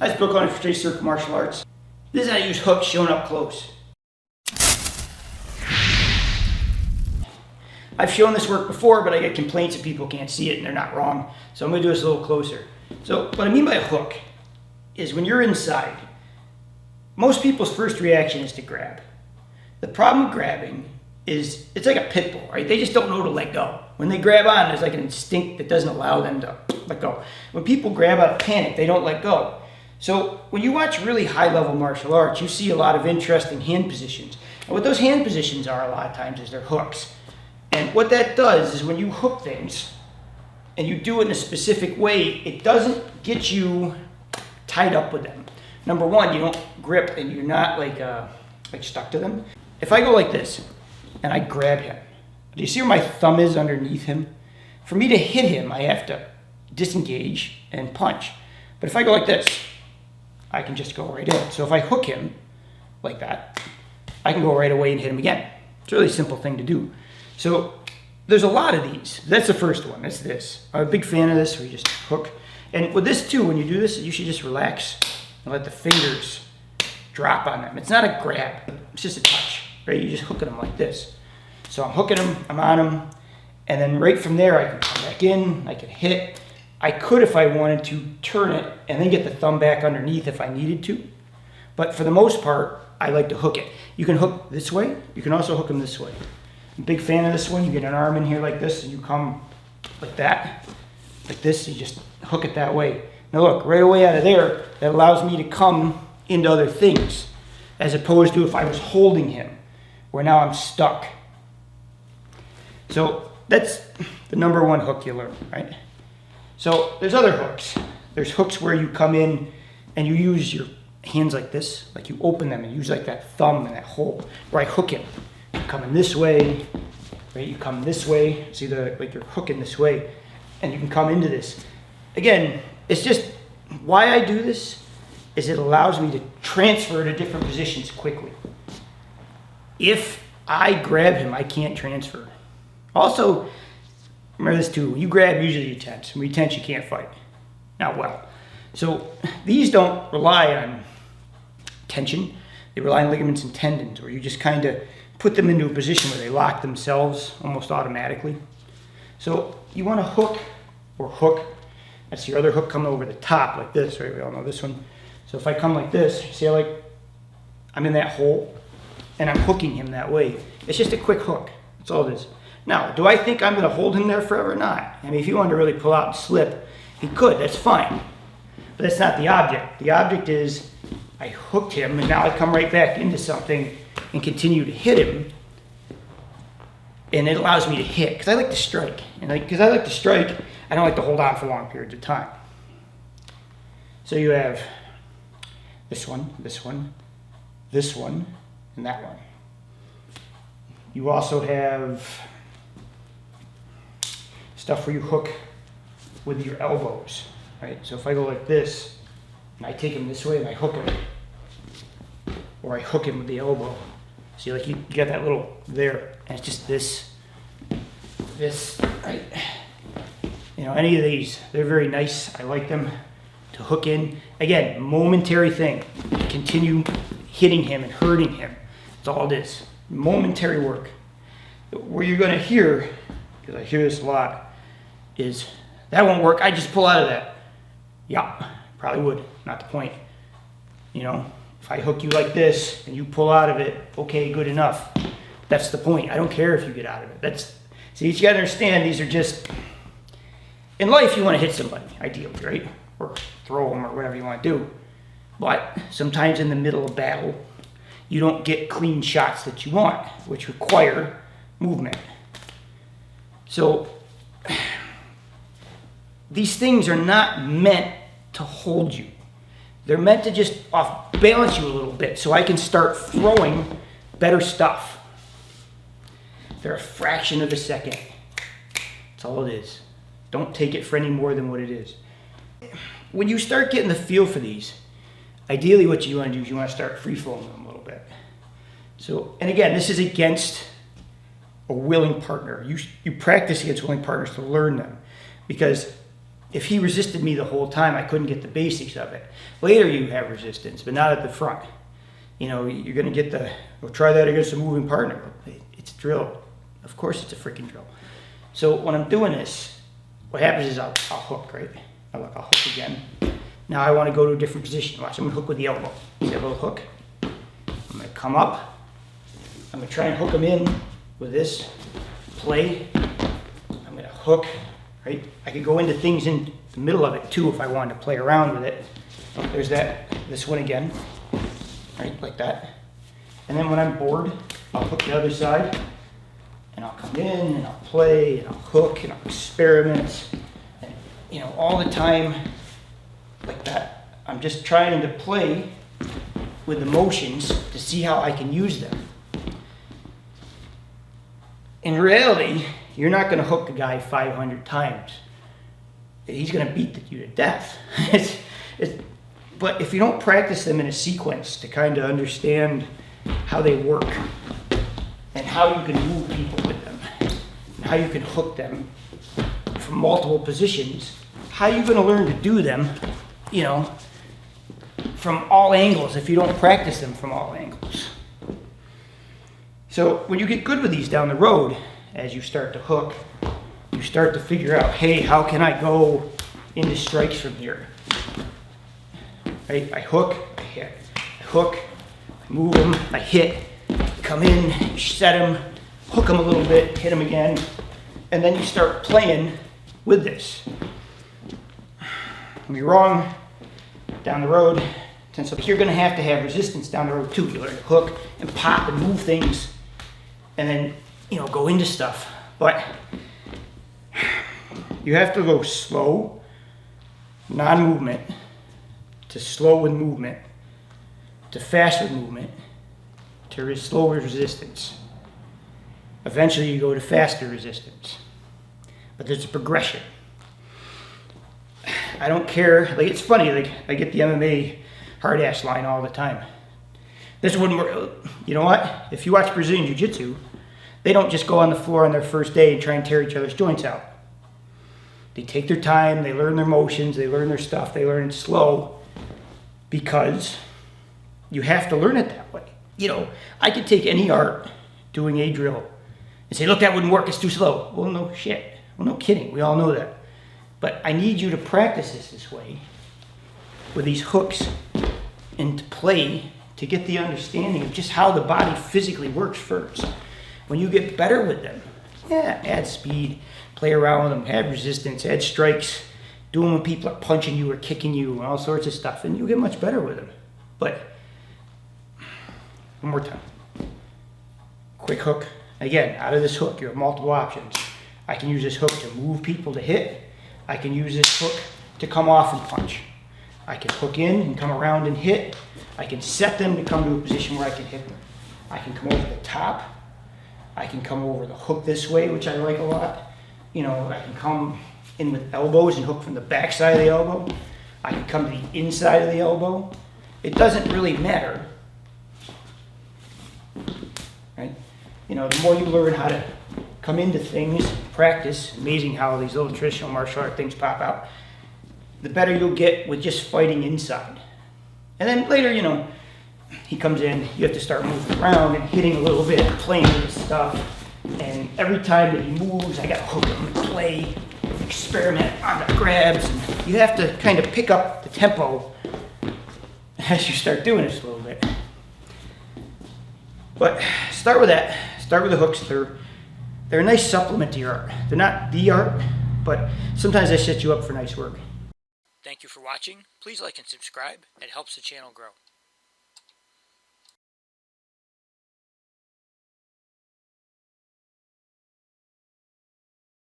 Hi, it's Bill Coney for Chase Circle Martial Arts. This is how to use hooks shown up close. I've shown this work before, but I get complaints that people can't see it and they're not wrong. So I'm going to do this a little closer. So what I mean by a hook is when you're inside, most people's first reaction is to grab. The problem with grabbing is it's like a pit bull, right? They just don't know to let go. When they grab on, there's like an instinct that doesn't allow them to let go. When people grab out of panic, they don't let go. So when you watch really high-level martial arts, you see a lot of interesting hand positions. And what those hand positions are a lot of times is they're hooks. And what that does is when you hook things and you do it in a specific way, it doesn't get you tied up with them. Number one, you don't grip and you're not like stuck to them. If I go like this and I grab him, do you see where my thumb is underneath him? For me to hit him, I have to disengage and punch. But if I go like this, I can just go right in. So if I hook him like that, I can go right away and hit him again. It's a really simple thing to do. So there's a lot of these. That's the first one. That's this. I'm a big fan of this where you just hook. And with this too, when you do this, you should just relax and let the fingers drop on them. It's not a grab. It's just a touch, right? You're just hooking them like this. So I'm hooking them, I'm on them, and then right from there I can come back in, I can hit. I could, if I wanted to, turn it and then get the thumb back underneath if I needed to. But for the most part, I like to hook it. You can hook this way. You can also hook them this way. I'm a big fan of this one. You get an arm in here like this and you come like that. Like this, you just hook it that way. Now look, right away out of there, that allows me to come into other things as opposed to if I was holding him, where now I'm stuck. So that's the number one hook you learn, right? So there's other hooks. There's hooks where you come in and you use your hands like this, like you open them and use like that thumb and that hole, where I hook him. You come in this way, right? You come this way, see like you're hooking this way, and you can come into this. Again, it's just why I do this is it allows me to transfer to different positions quickly. If I grab him, I can't transfer. Also, remember this too, when you grab, usually you tense. When you tense, you can't fight. Not well. So these don't rely on tension. They rely on ligaments and tendons, where you just kind of put them into a position where they lock themselves almost automatically. So you want to hook or hook. That's your other hook coming over the top like this, right? We all know this one. So if I come like this, see how I'm in that hole and I'm hooking him that way. It's just a quick hook. That's all it is. Now, do I think I'm going to hold him there forever? Not. I mean, if he wanted to really pull out and slip, he could. That's fine. But that's not the object. The object is I hooked him, and now I come right back into something and continue to hit him. And it allows me to hit, because I like to strike. And because I like to strike, I don't like to hold on for long periods of time. So you have this one, this one, this one, and that one. You also have stuff where you hook with your elbows, right? So if I go like this, and I take him this way and I hook him, or I hook him with the elbow. See, like you got that little there, and it's just this, right? You know, any of these, they're very nice. I like them to hook in. Again, momentary thing. Continue hitting him and hurting him. That's all it is. Momentary work. Where you're going to hear, because I hear this a lot, is that won't work. I just pull out of that. Yeah, probably would. Not the point. You know, if I hook you like this and you pull out of it, okay, good enough. That's the point. I don't care if you get out of it. See, you got to understand these are just, in life you want to hit somebody, ideally, right? Or throw them or whatever you want to do. But sometimes in the middle of battle, you don't get clean shots that you want, which require movement. So these things are not meant to hold you. They're meant to just off balance you a little bit so I can start throwing better stuff. They're a fraction of a second. That's all it is. Don't take it for any more than what it is. When you start getting the feel for these, ideally what you want to do is you want to start free-flowing them a little bit. So, and again, this is against a willing partner. You practice against willing partners to learn them, because if he resisted me the whole time, I couldn't get the basics of it. Later you have resistance, but not at the front. You know, you're going to get the, well, try that against a moving partner. It's a drill. Of course it's a freaking drill. So when I'm doing this, what happens is I'll hook, right? I'll hook again. Now I want to go to a different position. Watch, I'm going to hook with the elbow. See that little hook? I'm going to come up. I'm going to try and hook them in with this play. I'm going to hook, right? I could go into things in the middle of it too if I wanted to play around with it. Oh, there's this one again, right? Like that. And then when I'm bored, I'll hook the other side. And I'll come in and I'll play and I'll hook and I'll experiment. And, you know, all the time like that. I'm just trying to play with the motions to see how I can use them. In reality, you're not going to hook a guy 500 times. He's going to beat you to death. But if you don't practice them in a sequence to kind of understand how they work and how you can move people with them and how you can hook them from multiple positions, how are you going to learn to do them, you know, from all angles if you don't practice them from all angles? So when you get good with these down the road, as you start to hook, you start to figure out, hey, how can I go into strikes from here? Right? I hook, I hit. I hook, I move them, I hit, come in, set them, hook them a little bit, hit them again, and then you start playing with this. When you're wrong down the road, so you're going to have resistance down the road too. You learn to hook and pop and move things, and then, you know, go into stuff. But you have to go slow, non-movement, to slow with movement, to fast with movement, to slow with resistance. Eventually you go to faster resistance. But there's a progression. I don't care, like, it's funny, like, I get the MMA hard ass line all the time. This wouldn't work. You know what? If you watch Brazilian Jiu-Jitsu, they don't just go on the floor on their first day and try and tear each other's joints out. They take their time, they learn their motions, they learn their stuff, they learn it slow, because you have to learn it that way. You know, I could take any art doing a drill and say, look, that wouldn't work, it's too slow. Well, no shit. Well, no kidding, we all know that. But I need you to practice this way with these hooks and to play to get the understanding of just how the body physically works first. When you get better with them, yeah, add speed, play around with them, add resistance, add strikes, do them when people are punching you or kicking you and all sorts of stuff, and you'll get much better with them. But one more time. Quick hook. Again, out of this hook, you have multiple options. I can use this hook to move people to hit. I can use this hook to come off and punch. I can hook in and come around and hit. I can set them to come to a position where I can hit them. I can come over the top. I can come over the hook this way, which I like a lot. You know, I can come in with elbows and hook from the back side of the elbow. I can come to the inside of the elbow. It doesn't really matter. Right? You know, the more you learn how to come into things, practice, amazing how these little traditional martial art things pop out, the better you'll get with just fighting inside. And then later, you know, he comes in, you have to start moving around and hitting a little bit and playing with his stuff. And every time that he moves, I gotta hook him and play, experiment on the grabs. And you have to kind of pick up the tempo as you start doing this a little bit. But start with that. Start with the hooks. They're a nice supplement to your art. They're not the art, but sometimes they set you up for nice work. Thank you for watching. Please like and subscribe. It helps the channel grow.